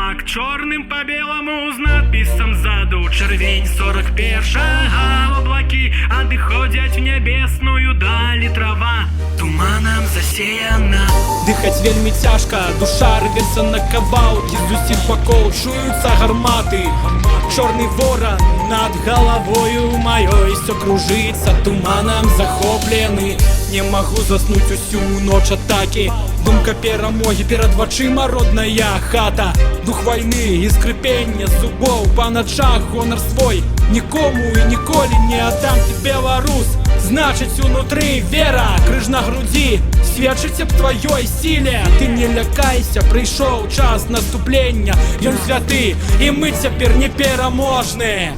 знак чорним по белому з надписом ззаду червень 41-го. Облаки адыходзяць в нябесную далі, трава туманам засеяна. Дыхаць вельмі цяжка, душа рвецца на кавалкі, з усіх бакоў чуюцца гарматы. Чорны ворон над галавою маёй всё кружыцца, туманам захоплены. Не магу заснуць усю ноч атакі. Думка перамогі перад вачыма родная хата. Дух вайны і скрыпення зубоў па начах, гонар свой нікому і ніколі не аддам тебе, беларус. Значыць унутры вера, крыж на грудзі сведчыць аб тваёй сіле. Ты не лякайся, прыйшоў час наступлення, ён святы, і мы цяпер непераможныя.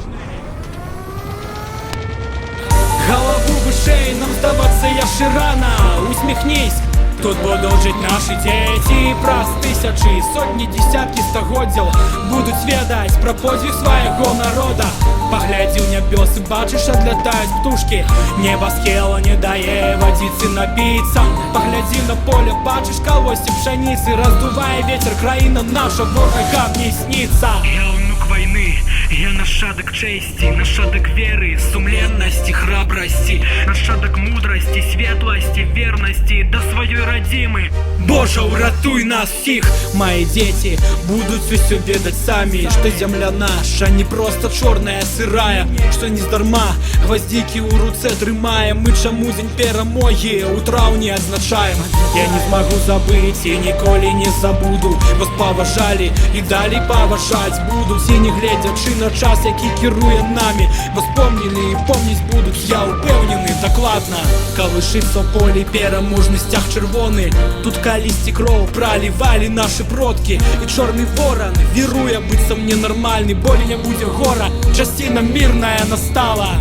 Галаву вышэй, нам здавацца яшчэ рана. Усміхнись, тут будуць жыць нашы дзеці. Праз тысячы, сотні, дзесяткі стагоддзяў будуць ведаць пра подзвіг свайго народа. Паглядзі ў нябёсы, бачыш, адлятаюць птушкі. Неба схела не дае вадзіцы напіцца. Паглядзі на поле, бачыш калоссе пшаніцы. Раздувае ветер, краіна наша ворагам не сніцца. Я ўнук вайны, я нашадак чэсці, нашадак веры, сумленнасці, храбрасці, нашадак мудрасці, светласці, вернасці да сваёй радзімы. Божа, уратуй нас всіх! Мои дети будут все ведать сами, что земля наша не просто черная, сырая, что не здарма гвоздики у руцэ трымаем. Мы чаму дзень перамогі у траўні адзначаем. Я не змагу забыць і ніколі не забуду. Вас паважалі і далей паважаць будуць. І не гледзячы на час, які кіруе нами, вас помнілі і помніць будуць, я упэўнены дакладна. Калышыцца ў полі пераможны сцяг чырвоны. Тут калісьці кроў пралівалі нашы продкі. І чорны ворон віруе быццам ненармальны. Болей не будзе гора, часціна мірная настала.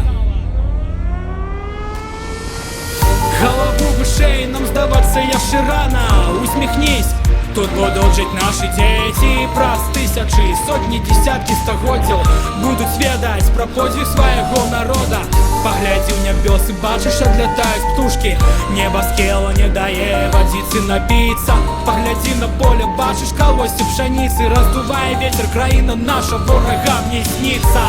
Галаву вышэй, нам здавацца яшчэ рана. Усміхнись, тут будуць жыць нашы дзеці. Праз тысячы, сотні, дзесяткі стагоддзяў будуць ведаць пра подзвіг свайго народа. Паглядзі ў нябёсы, бачыш, адлятаюць птушкі. Неба схела не дае вадзіцы напіцца. Паглядзі на поле, бачыш калоссе пшаніцы. Раздувае ветер, краіна наша ворагам не сніцца.